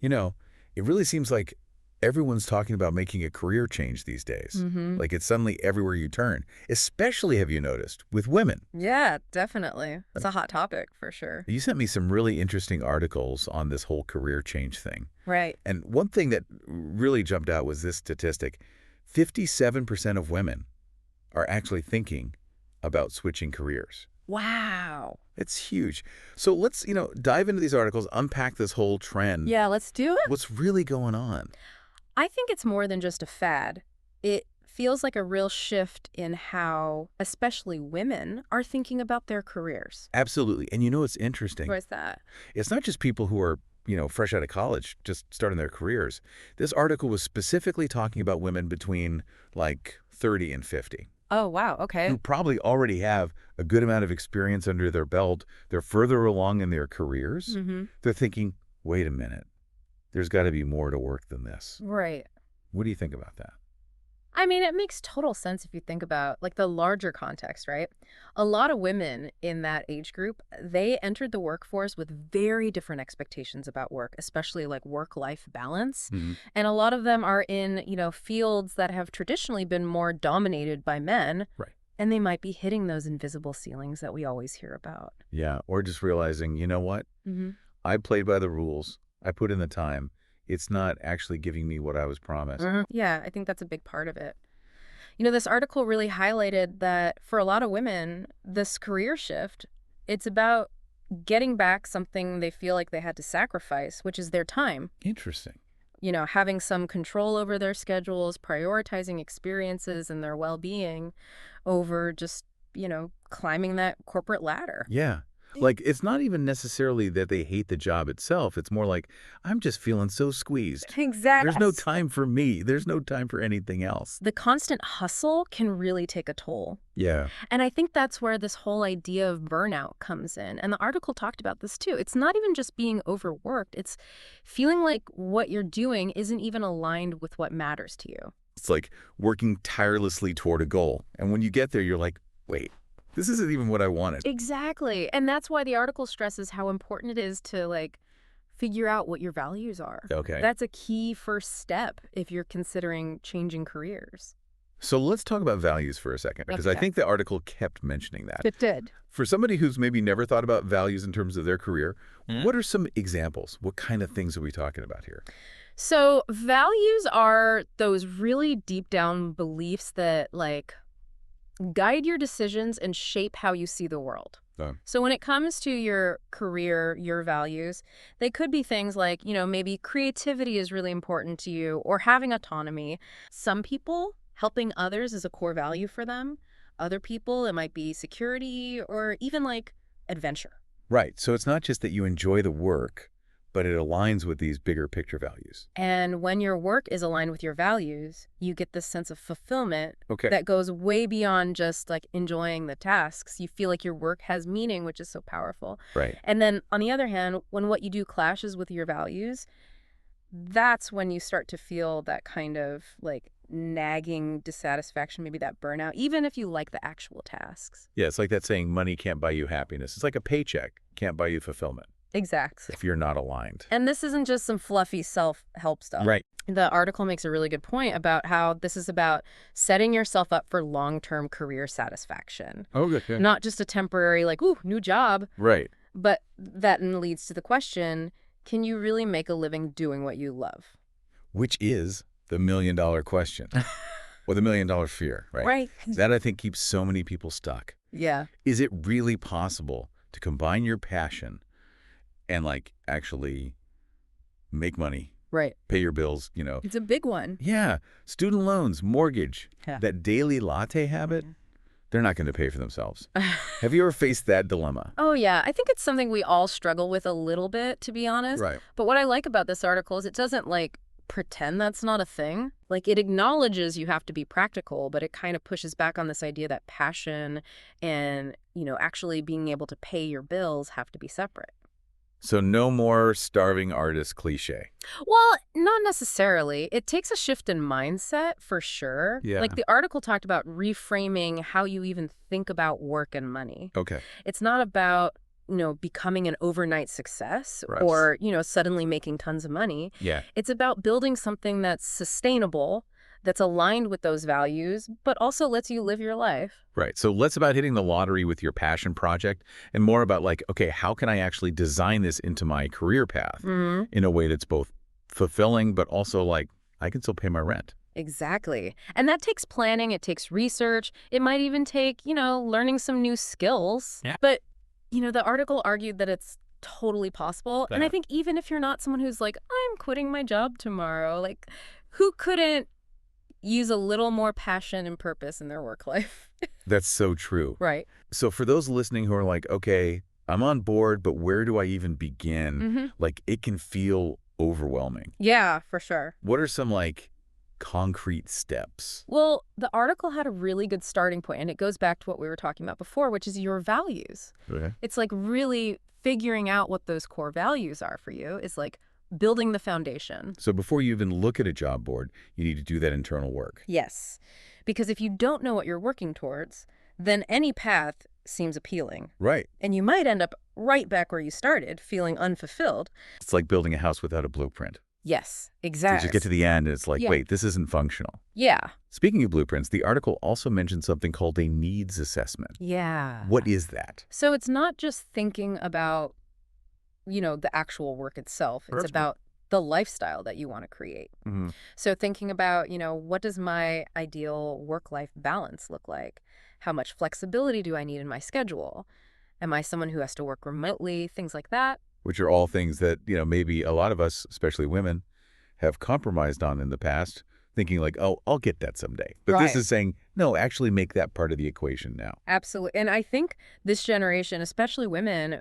You know, it really seems like everyone's talking about making a career change these days. Mm-hmm. Like it's suddenly everywhere you turn, especially, have you noticed, with women. Yeah, definitely. It's a hot topic for sure. You sent me some really interesting articles on this whole career change thing. Right. And one thing that really jumped out was this statistic. 57% of women are actually thinking about switching careers. Wow. It's huge. So let's, dive into these articles, unpack this whole trend. Yeah, let's do it. What's really going on? I think it's more than just a fad. It feels like a real shift in how, especially women, are thinking about their careers. Absolutely. And it's interesting. Where's that? It's not just people who are, fresh out of college, just starting their careers. This article was specifically talking about women between like 30 and 50. Oh, wow. Okay. Who probably already have a good amount of experience under their belt. They're further along in their careers. Mm-hmm. They're thinking, wait a minute, there's got to be more to work than this. Right. What do you think about that? I mean, it makes total sense if you think about like the larger context, right? A lot of women in that age group, they entered the workforce with very different expectations about work, especially like work-life balance. Mm-hmm. And a lot of them are in, fields that have traditionally been more dominated by men. Right. And they might be hitting those invisible ceilings that we always hear about. Yeah, or just realizing, you know what? Mm-hmm. I played by the rules. I put in the time. It's not actually giving me what I was promised. Mm-hmm. Yeah, I think that's a big part of it. This article really highlighted that for a lot of women, this career shift, it's about getting back something they feel like they had to sacrifice, which is their time. Interesting. Having some control over their schedules, prioritizing experiences and their well-being over just, climbing that corporate ladder. Yeah. Like, it's not even necessarily that they hate the job itself. It's more like, I'm just feeling so squeezed. Exactly. There's no time for me. There's no time for anything else. The constant hustle can really take a toll. Yeah. And I think that's where this whole idea of burnout comes in. And the article talked about this too. It's not even just being overworked. It's feeling like what you're doing isn't even aligned with what matters to you. It's like working tirelessly toward a goal. And when you get there, you're like, wait, this isn't even what I wanted. Exactly. And that's why the article stresses how important it is to figure out what your values are. Okay. That's a key first step if you're considering changing careers. So let's talk about values for a second, because I Okay. think the article kept mentioning that. It did. For somebody who's maybe never thought about values in terms of their career, Hmm? what are some examples? What kind of things are we talking about here? So values are those really deep down beliefs that guide your decisions and shape how you see the world. So when it comes to your career, your values, they could be things like, maybe creativity is really important to you or having autonomy. Some people, helping others is a core value for them. Other people, it might be security or even adventure. Right. So it's not just that you enjoy the work, but it aligns with these bigger picture values. And when your work is aligned with your values, you get this sense of fulfillment Okay. that goes way beyond just enjoying the tasks. You feel like your work has meaning, which is so powerful. Right. And then on the other hand, when what you do clashes with your values, that's when you start to feel that kind of nagging dissatisfaction, maybe that burnout, even if you like the actual tasks. Yeah, it's like that saying, money can't buy you happiness. It's like a paycheck can't buy you fulfillment Exactly. if you're not aligned. And this isn't just some fluffy self-help stuff. Right. The article makes a really good point about how this is about setting yourself up for long-term career satisfaction. Oh, good. Yeah. Not just a temporary, ooh, new job, Right. but that then leads to the question, can you really make a living doing what you love? Which is the $1 million question or the $1 million fear, right? Right. That, I think, keeps so many people stuck. Yeah. Is it really possible to combine your passion and actually make money, Right. pay your bills, It's a big one. Yeah, student loans, mortgage, Yeah. that daily latte habit, they're not going to pay for themselves. Have you ever faced that dilemma? Oh, yeah. I think it's something we all struggle with a little bit, to be honest. Right. But what I like about this article is it doesn't pretend that's not a thing. It acknowledges you have to be practical, but it kind of pushes back on this idea that passion and, actually being able to pay your bills have to be separate. So no more starving artist cliche. Well, not necessarily. It takes a shift in mindset for sure. Yeah. The article talked about reframing how you even think about work and money. Okay. It's not about becoming an overnight success Right. or, suddenly making tons of money. Yeah. It's about building something that's sustainable, that's aligned with those values, but also lets you live your life. Right. So less about hitting the lottery with your passion project and more about like, okay, how can I actually design this into my career path in a way that's both fulfilling, but also like I can still pay my rent. Exactly. And that takes planning. It takes research. It might even take, learning some new skills. Yeah. But, the article argued that it's totally possible. And I Yeah. think even if you're not someone who's like, I'm quitting my job tomorrow, like who couldn't use a little more passion and purpose in their work life? That's so true. Right. So for those listening who are like, okay, I'm on board, but where do I even begin? Like it can feel overwhelming. Yeah, for sure. What are some like concrete steps? Well, the article had a really good starting point, and it goes back to what we were talking about before, which is your values. Okay. It's like really figuring out what those core values are for you is like building the foundation. So before you even look at a job board, you need to do that internal work. Yes, because if you don't know what you're working towards, then any path seems appealing. Right. And you might end up right back where you started, feeling unfulfilled. It's like building a house without a blueprint. Yes, You exactly. just get to the end and it's like, Yeah. wait, this isn't functional. Yeah. Speaking of blueprints, the article also mentioned something called a needs assessment. Yeah. What is that? So it's not just thinking about, the actual work itself. It's Personal. about the lifestyle that you want to create. So thinking about, what does my ideal work-life balance look like? How much flexibility do I need in my schedule? Am I someone who has to work remotely? Things like that. Which are all things that, maybe a lot of us, especially women, have compromised on in the past, thinking like, oh, I'll get that someday. But this Right. is saying, no, actually make that part of the equation now. Absolutely. And I think this generation, especially women,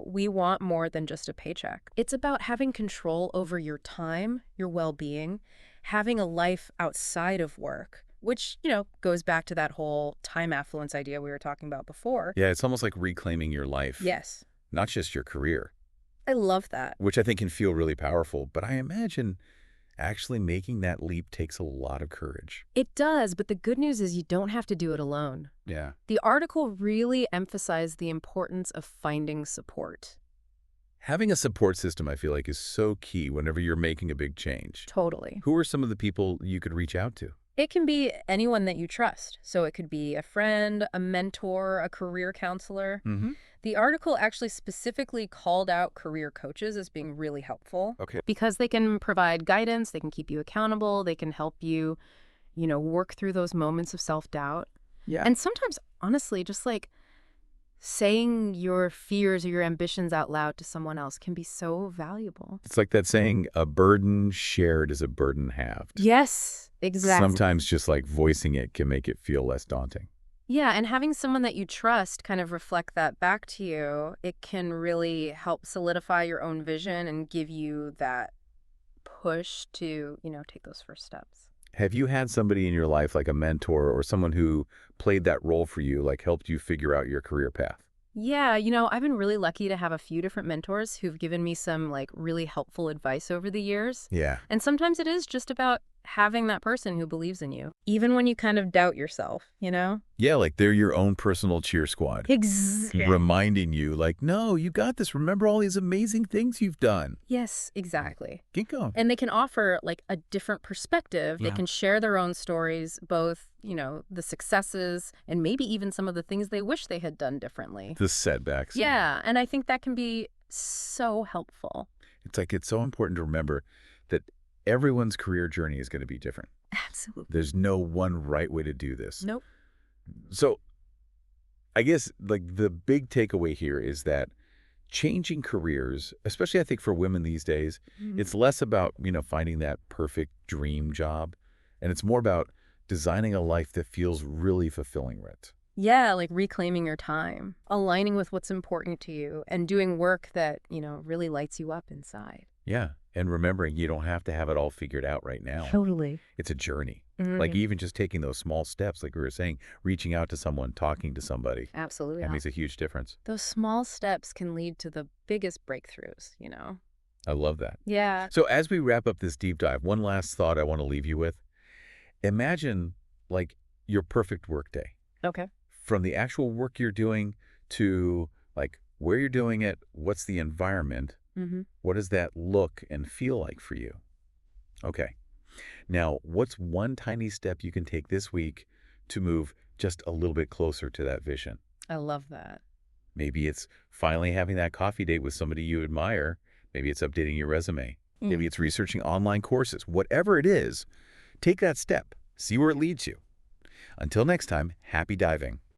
we want more than just a paycheck. It's about having control over your time, your well-being, having a life outside of work, which, goes back to that whole time affluence idea we were talking about before. Yeah, it's almost like reclaiming your life, Yes. not just your career, I love that. which I think can feel really powerful. But I imagine actually making that leap takes a lot of courage. It does, but the good news is you don't have to do it alone. Yeah. The article really emphasized the importance of finding support. Having a support system, I feel like, is so key whenever you're making a big change. Totally. Who are some of the people you could reach out to? It can be anyone that you trust. So it could be a friend, a mentor, a career counselor. The article actually specifically called out career coaches as being really helpful. Okay. Because they can provide guidance, they can keep you accountable, they can help you, work through those moments of self-doubt. Yeah. And sometimes, honestly, just like saying your fears or your ambitions out loud to someone else can be so valuable. It's like that saying, a burden shared is a burden halved. Yes, exactly. Sometimes just like voicing it can make it feel less daunting. Yeah, and having someone that you trust kind of reflect that back to you, it can really help solidify your own vision and give you that push to, take those first steps. Have you had somebody in your life, like a mentor or someone who played that role for you, like helped you figure out your career path? Yeah, I've been really lucky to have a few different mentors who've given me some like really helpful advice over the years. Yeah. And sometimes it is just about having that person who believes in you, even when you kind of doubt yourself, Yeah, like they're your own personal cheer squad. Exactly. Reminding you, like, no, you got this. Remember all these amazing things you've done. Yes, exactly. Keep going. And they can offer like a different perspective. Yeah. They can share their own stories, both, the successes and maybe even some of the things they wish they had done differently. The setbacks. Yeah, and I think that can be so helpful. It's like it's so important to remember that everyone's career journey is going to be different. Absolutely. There's no one right way to do this. Nope. So I guess like the big takeaway here is that changing careers, especially I think for women these days, it's less about, finding that perfect dream job. And it's more about designing a life that feels really fulfilling, right? Yeah, like reclaiming your time, aligning with what's important to you, and doing work that, really lights you up inside. Yeah. And remembering you don't have to have it all figured out right now. Totally. It's a journey. Like even just taking those small steps, like we were saying, reaching out to someone, talking to somebody. Absolutely. That makes a huge difference. Those small steps can lead to the biggest breakthroughs, I love that. Yeah. So as we wrap up this deep dive, one last thought I want to leave you with. Imagine like your perfect workday. Okay. From the actual work you're doing to like where you're doing it, what's the environment, Mm-hmm. what does that look and feel like for you? Okay. Now, what's one tiny step you can take this week to move just a little bit closer to that vision? I love that. Maybe it's finally having that coffee date with somebody you admire. Maybe it's updating your resume. Maybe it's researching online courses. Whatever it is, take that step. See where it leads you. Until next time, happy diving.